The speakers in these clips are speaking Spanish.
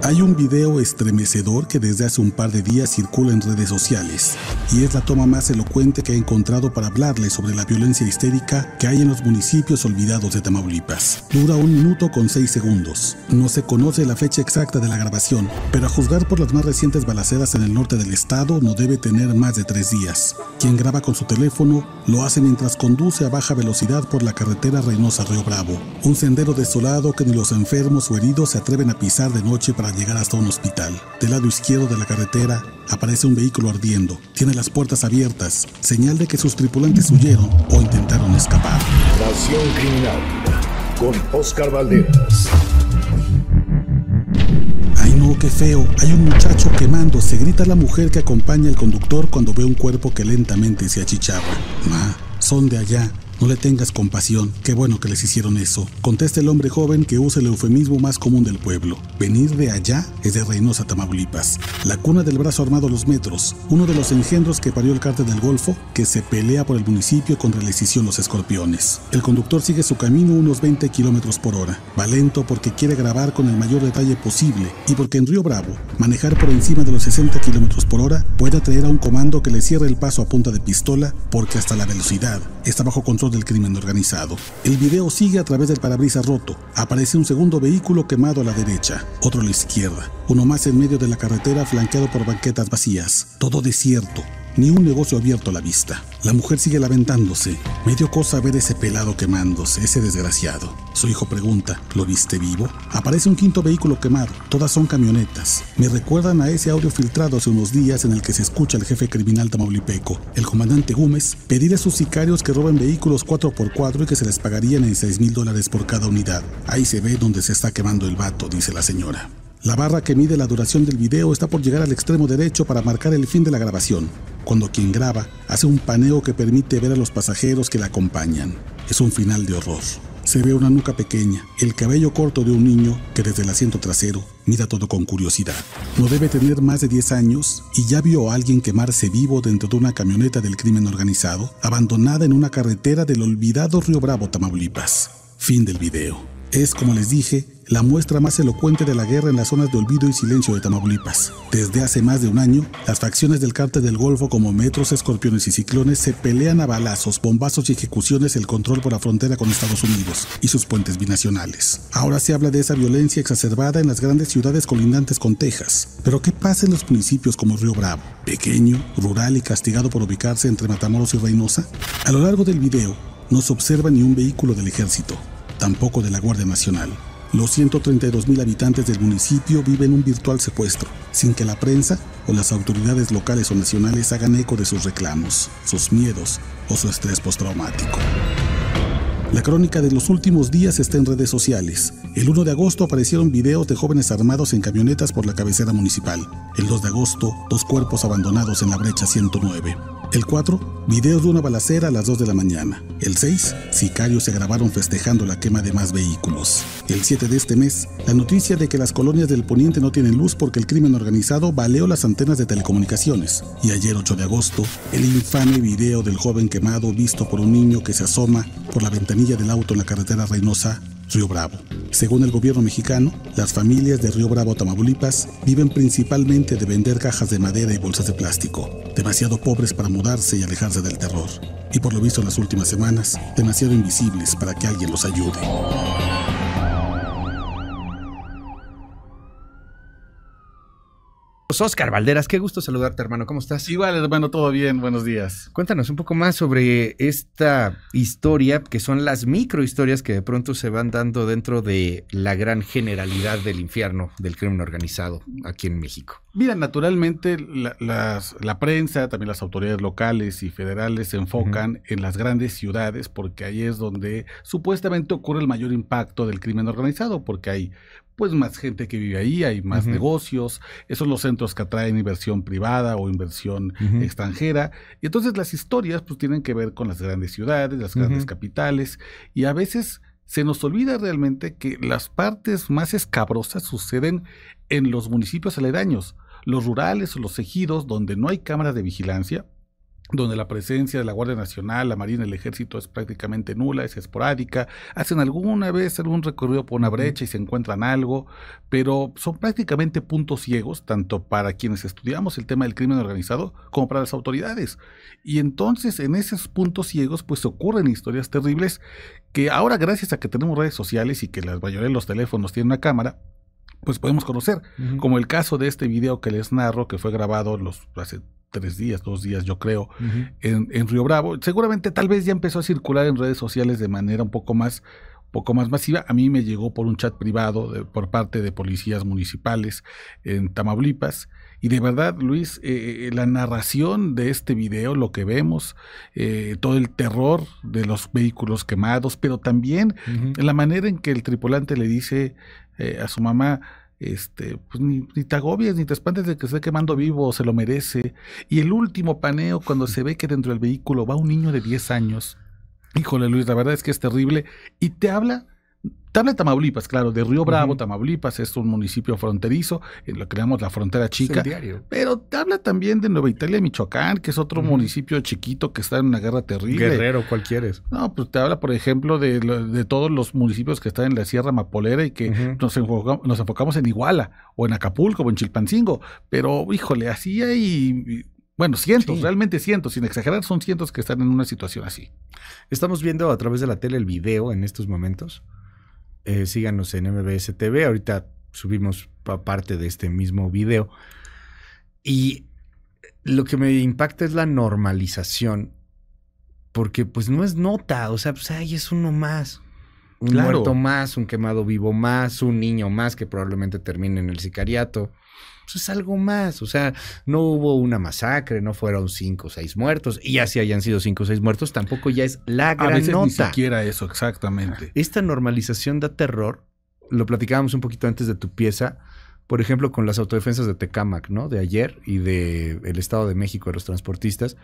Hay un video estremecedor que desde hace un par de días circula en redes sociales y es la toma más elocuente que he encontrado para hablarles sobre la violencia histérica que hay en los municipios olvidados de Tamaulipas. Dura 1 minuto con 6 segundos. No se conoce la fecha exacta de la grabación, pero a juzgar por las más recientes balaceras en el norte del estado no debe tener más de 3 días. Quien graba con su teléfono lo hace mientras conduce a baja velocidad por la carretera Reynosa-Río Bravo, un sendero desolado que ni los enfermos o heridos se atreven a pisar de noche para llegar hasta un hospital. Del lado izquierdo de la carretera aparece un vehículo ardiendo. Tiene las puertas abiertas, señal de que sus tripulantes huyeron o intentaron escapar. Nación Criminal con Oscar Valderas. ¡Ay no, qué feo! Hay un muchacho quemándose, grita la mujer que acompaña al conductor cuando ve un cuerpo que lentamente se achicharra. Ma, son de allá. No le tengas compasión, qué bueno que les hicieron eso. Contesta el hombre joven que usa el eufemismo más común del pueblo. Venir de allá es de Reynosa, Tamaulipas, la cuna del brazo armado Los Metros, uno de los engendros que parió el Cártel del Golfo, que se pelea por el municipio contra la escisión Los Escorpiones. El conductor sigue su camino unos 20 kilómetros por hora. Va lento porque quiere grabar con el mayor detalle posible y porque en Río Bravo, manejar por encima de los 60 kilómetros por hora puede atraer a un comando que le cierre el paso a punta de pistola porque hasta la velocidad está bajo control del crimen organizado. El video sigue a través del parabrisas roto. Aparece un segundo vehículo quemado a la derecha, otro a la izquierda, uno más en medio de la carretera flanqueado por banquetas vacías. Todo desierto, ni un negocio abierto a la vista. La mujer sigue lamentándose. Me dio cosa ver ese pelado quemándose, ese desgraciado. Su hijo pregunta, ¿lo viste vivo? Aparece un quinto vehículo quemado. Todas son camionetas. Me recuerdan a ese audio filtrado hace unos días en el que se escucha al jefe criminal tamaulipeco, el comandante Gómez, pedir a sus sicarios que roben vehículos 4x4 y que se les pagarían en $6,000 por cada unidad. Ahí se ve donde se está quemando el vato, dice la señora. La barra que mide la duración del video está por llegar al extremo derecho para marcar el fin de la grabación, cuando quien graba hace un paneo que permite ver a los pasajeros que la acompañan. Es un final de horror. Se ve una nuca pequeña, el cabello corto de un niño que desde el asiento trasero mira todo con curiosidad. No debe tener más de 10 años y ya vio a alguien quemarse vivo dentro de una camioneta del crimen organizado, abandonada en una carretera del olvidado Río Bravo, Tamaulipas. Fin del video. Es, como les dije, la muestra más elocuente de la guerra en las zonas de olvido y silencio de Tamaulipas. Desde hace más de un año, las facciones del Cártel del Golfo como Metros, Escorpiones y Ciclones se pelean a balazos, bombazos y ejecuciones el control por la frontera con Estados Unidos y sus puentes binacionales. Ahora se habla de esa violencia exacerbada en las grandes ciudades colindantes con Texas. Pero ¿qué pasa en los municipios como Río Bravo? Pequeño, rural y castigado por ubicarse entre Matamoros y Reynosa. A lo largo del video, no se observa ni un vehículo del ejército, tampoco de la Guardia Nacional. Los 132,000 habitantes del municipio viven un virtual secuestro, sin que la prensa o las autoridades locales o nacionales hagan eco de sus reclamos, sus miedos o su estrés postraumático. La crónica de los últimos días está en redes sociales. El 1 de agosto aparecieron videos de jóvenes armados en camionetas por la cabecera municipal. El 2 de agosto, 2 cuerpos abandonados en la brecha 109. El 4, videos de una balacera a las 2 de la mañana. El 6, sicarios se grabaron festejando la quema de más vehículos. El 7 de este mes, la noticia de que las colonias del poniente no tienen luz porque el crimen organizado baleó las antenas de telecomunicaciones. Y ayer 8 de agosto, el infame video del joven quemado visto por un niño que se asoma por la ventanilla del auto en la carretera Reynosa, Río Bravo. Según el gobierno mexicano, las familias de Río Bravo, Tamaulipas, viven principalmente de vender cajas de madera y bolsas de plástico, demasiado pobres para mudarse y alejarse del terror, y por lo visto en las últimas semanas, demasiado invisibles para que alguien los ayude. Oscar Valderas, qué gusto saludarte, hermano. ¿Cómo estás? Igual, hermano, todo bien. Buenos días. Cuéntanos un poco más sobre esta historia, que son las microhistorias que de pronto se van dando dentro de la gran generalidad del infierno del crimen organizado aquí en México. Mira, naturalmente la prensa, también las autoridades locales y federales se enfocan en las grandes ciudades porque ahí es donde supuestamente ocurre el mayor impacto del crimen organizado, porque hay pues más gente que vive ahí, hay más negocios, esos son los centros que atraen inversión privada o inversión extranjera, y entonces las historias pues tienen que ver con las grandes ciudades, las grandes capitales, y a veces se nos olvida realmente que las partes más escabrosas suceden en los municipios aledaños, los rurales o los ejidos donde no hay cámaras de vigilancia, donde la presencia de la Guardia Nacional, la Marina, el Ejército es prácticamente nula, es esporádica, hacen alguna vez algún recorrido por una brecha y se encuentran algo, pero son prácticamente puntos ciegos, tanto para quienes estudiamos el tema del crimen organizado como para las autoridades. Y entonces en esos puntos ciegos pues ocurren historias terribles que ahora, gracias a que tenemos redes sociales y que la mayoría de los teléfonos tienen una cámara, pues podemos conocer, como el caso de este video que les narro, que fue grabado hace 2 días yo creo, en Río Bravo. Seguramente tal vez ya empezó a circular en redes sociales de manera un poco más masiva. A mí me llegó por un chat privado por parte de policías municipales en Tamaulipas. Y de verdad, Luis, la narración de este video, lo que vemos, todo el terror de los vehículos quemados, pero también la manera en que el tripulante le dice a su mamá, pues ni te agobies, ni te espantes de que esté quemando vivo, se lo merece. Y el último paneo, cuando se ve que dentro del vehículo va un niño de 10 años. Híjole, Luis, la verdad es que es terrible. Y te habla de Tamaulipas, claro, de Río Bravo. Tamaulipas es un municipio fronterizo, en lo que llamamos la frontera chica, pero te habla también de Nueva Italia, Michoacán, que es otro municipio chiquito que está en una guerra terrible. Guerrero, ¿cuál quieres? No, pues te habla, por ejemplo, de todos los municipios que están en la Sierra Mapolera y que nos enfocamos en Iguala, o en Acapulco, o en Chilpancingo, pero híjole, así hay... Bueno, cientos, realmente cientos, sin exagerar, son cientos que están en una situación así. Estamos viendo a través de la tele el video en estos momentos. Síganos en MBS TV. Ahorita subimos parte de este mismo video. Y lo que me impacta es la normalización. Porque pues no es nota. O sea, pues ahí es uno más. Un muerto más, un quemado vivo más, un niño más que probablemente termine en el sicariato. Pues es algo más. O sea, no hubo una masacre, no fueron 5 o 6 muertos. Y ya si hayan sido 5 o 6 muertos, tampoco ya es la gran nota. A veces nota. Ni siquiera eso, exactamente. Esta normalización da terror. Lo platicábamos un poquito antes de tu pieza. Por ejemplo, con las autodefensas de Tecámac, ¿no? De ayer y de el Estado de México, de los transportistas,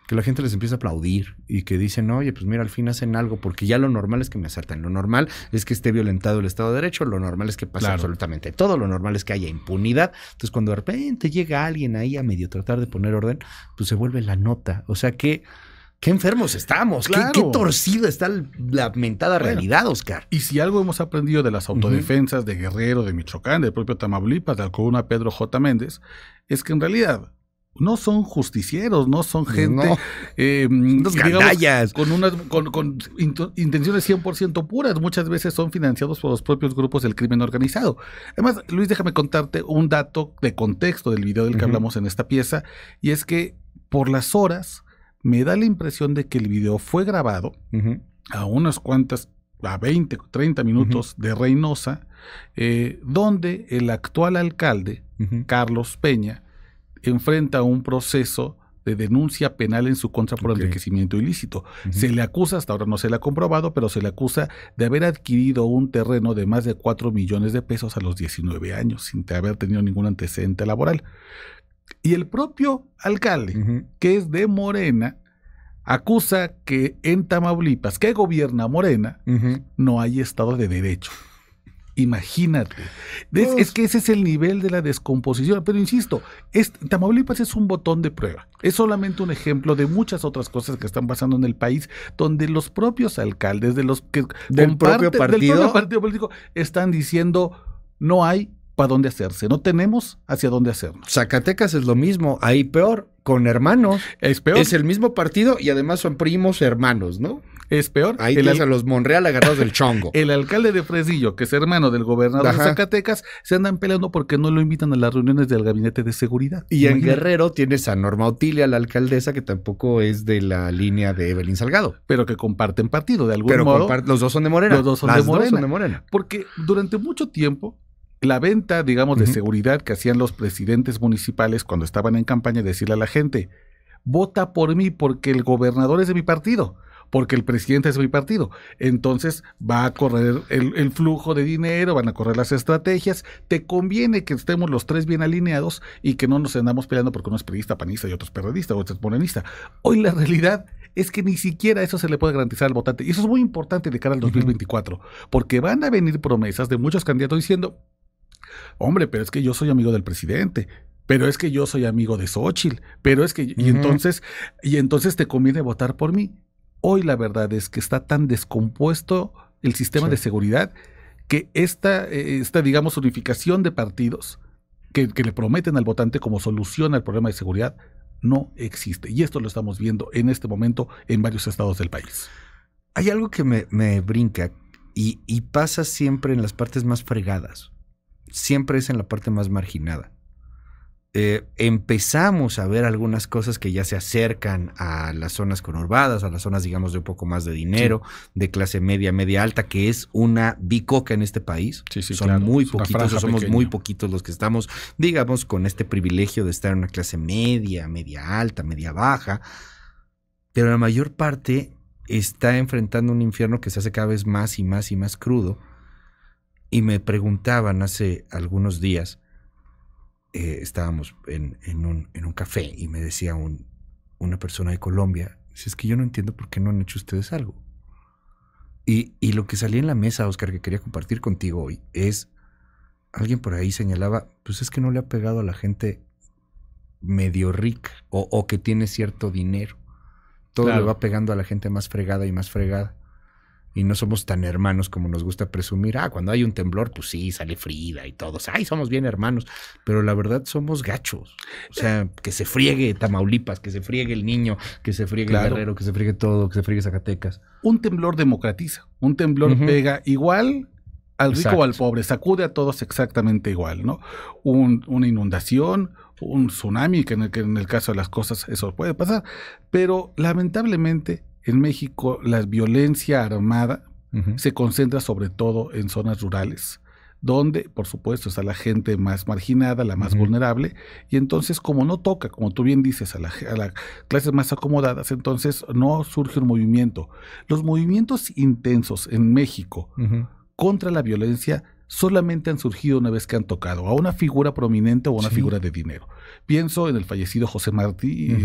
que la gente les empieza a aplaudir y que dicen, oye, pues mira, al fin hacen algo, porque ya lo normal es que me asaltan, lo normal es que esté violentado el Estado de Derecho, lo normal es que pase absolutamente todo, lo normal es que haya impunidad. Entonces, cuando de repente llega alguien ahí a medio tratar de poner orden, pues se vuelve la nota. O sea, qué enfermos estamos, qué torcida está la mentada realidad, Oscar. Y si algo hemos aprendido de las autodefensas de Guerrero, de Michoacán, del propio Tamaulipas, de Alcona Pedro J. Méndez, es que en realidad no son justicieros, no son gente unos gandallas con intenciones 100% puras. Muchas veces son financiados por los propios grupos del crimen organizado. Además, Luis, déjame contarte un dato de contexto del video del que hablamos en esta pieza, y es que por las horas me da la impresión de que el video fue grabado a unas cuantas, a 20, 30 minutos de Reynosa, donde el actual alcalde, Carlos Peña, enfrenta un proceso de denuncia penal en su contra por enriquecimiento ilícito. Se le acusa, hasta ahora no se le ha comprobado, pero se le acusa de haber adquirido un terreno de más de 4 millones de pesos a los 19 años, sin haber tenido ningún antecedente laboral. Y el propio alcalde, que es de Morena, acusa que en Tamaulipas, que gobierna Morena, no hay Estado de Derecho. Imagínate. Es que ese es el nivel de la descomposición. Pero insisto, Tamaulipas es un botón de prueba. Es solamente un ejemplo de muchas otras cosas que están pasando en el país, donde los propios alcaldes del propio partido político están diciendo no hay para dónde hacerse, no tenemos hacia dónde hacernos. Zacatecas es lo mismo, ahí peor, con hermanos. Es peor. Es el mismo partido y además son primos hermanos, ¿no? Es peor. Ahí tienes a los Monreal agarrados del chongo. El alcalde de Fresnillo, que es hermano del gobernador de Zacatecas, se andan peleando porque no lo invitan a las reuniones del gabinete de seguridad. Y en Guerrero tienes a Norma Otilia, la alcaldesa, que tampoco es de la línea de Evelyn Salgado. Pero que comparten partido, de algún modo. Los dos son de Morena. Los dos son de Morena. Porque durante mucho tiempo la venta, digamos, de seguridad que hacían los presidentes municipales cuando estaban en campaña, decirle a la gente, vota por mí porque el gobernador es de mi partido, porque el presidente es de mi partido. Entonces va a correr el flujo de dinero, van a correr las estrategias. Te conviene que estemos los tres bien alineados y que no nos andamos peleando porque uno es priista, panista y otro es periodista o otro es morenista. Hoy la realidad es que ni siquiera eso se le puede garantizar al votante. Y eso es muy importante de cara al 2024, porque van a venir promesas de muchos candidatos diciendo, hombre, pero es que yo soy amigo del presidente. pero es que yo soy amigo de Xóchitl, pero es que, y entonces te conviene votar por mí. Hoy la verdad es que está tan descompuesto el sistema de seguridad que esta, digamos, unificación de partidos que le prometen al votante como solución al problema de seguridad no existe. Y esto lo estamos viendo en este momento en varios estados del país. Hay algo que me brinca y pasa siempre en las partes más fregadas. Siempre es en la parte más marginada. Empezamos a ver algunas cosas que ya se acercan a las zonas conurbadas, a las zonas, digamos, de un poco más de dinero, de clase media, media alta, que es una bicoca en este país. Son muy poquitos, somos muy poquitos los que estamos, digamos, con este privilegio de estar en una clase media, media alta, media baja, pero la mayor parte está enfrentando un infierno que se hace cada vez más y más y más crudo. Y me preguntaban hace algunos días, estábamos en un café y me decía una persona de Colombia, dice, es que yo no entiendo por qué no han hecho ustedes algo. Y lo que salía en la mesa, Oscar, que quería compartir contigo hoy, es, alguien por ahí señalaba, pues es que no le ha pegado a la gente medio rica o que tiene cierto dinero. Todo le va pegando a la gente más fregada y más fregada. Y no somos tan hermanos como nos gusta presumir. Cuando hay un temblor, pues sí, sale Frida y todos. Somos bien hermanos. Pero la verdad somos gachos. O sea, que se friegue Tamaulipas, que se friegue el Niño, que se friegue Guerrero, que se friegue todo, que se friegue Zacatecas. Un temblor democratiza. Un temblor pega igual al rico o al pobre. Sacude a todos exactamente igual, ¿no? Una inundación, un tsunami, que en el caso de las cosas eso puede pasar. Pero lamentablemente en México la violencia armada se concentra sobre todo en zonas rurales, donde, por supuesto, está la gente más marginada, la más vulnerable, y entonces, como no toca, como tú bien dices, a las clases más acomodadas, entonces no surge un movimiento. Los movimientos intensos en México contra la violencia solamente han surgido una vez que han tocado a una figura prominente o a una figura de dinero. Pienso en el fallecido José Martí,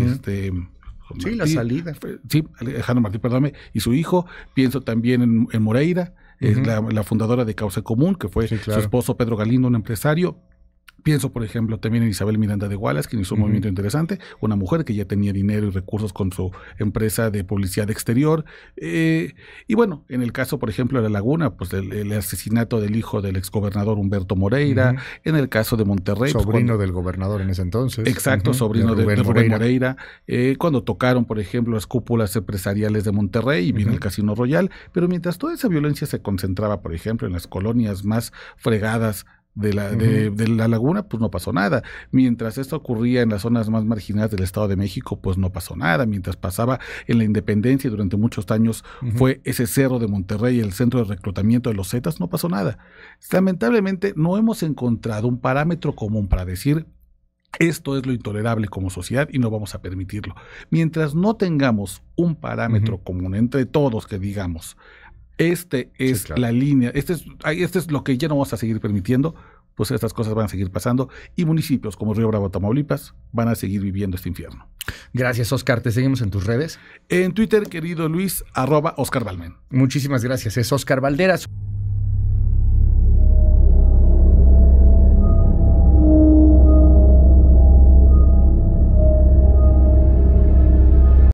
Sí, la salida. Sí, Alejandro Martí, perdóname, y su hijo. Pienso también en Moreira, la fundadora de Causa Común, que fue su esposo Pedro Galindo, un empresario. Pienso, por ejemplo, también en Isabel Miranda de Wallace, que hizo un movimiento interesante, una mujer que ya tenía dinero y recursos con su empresa de publicidad exterior. Y bueno, en el caso, por ejemplo, de La Laguna, pues el asesinato del hijo del exgobernador Humberto Moreira. En el caso de Monterrey. Sobrino del gobernador en ese entonces. Exacto, sobrino de Rubén Moreira. Cuando tocaron, por ejemplo, las cúpulas empresariales de Monterrey y vino el Casino Royal. Pero mientras toda esa violencia se concentraba, por ejemplo, en las colonias más fregadas de la Laguna, pues no pasó nada. Mientras esto ocurría en las zonas más marginadas del Estado de México, pues no pasó nada. Mientras pasaba en la Independencia y durante muchos años fue ese cerro de Monterrey el centro de reclutamiento de los Zetas, no pasó nada. Lamentablemente no hemos encontrado un parámetro común para decir esto es lo intolerable como sociedad y no vamos a permitirlo. Mientras no tengamos un parámetro común entre todos que digamos la línea, este es lo que ya no vamos a seguir permitiendo, pues estas cosas van a seguir pasando y municipios como Río Bravo, Tamaulipas, van a seguir viviendo este infierno. Gracias, Oscar. ¿Te seguimos en tus redes? En Twitter, querido Luis, @Oscar Balmen. Muchísimas gracias. Es Oscar Valderas.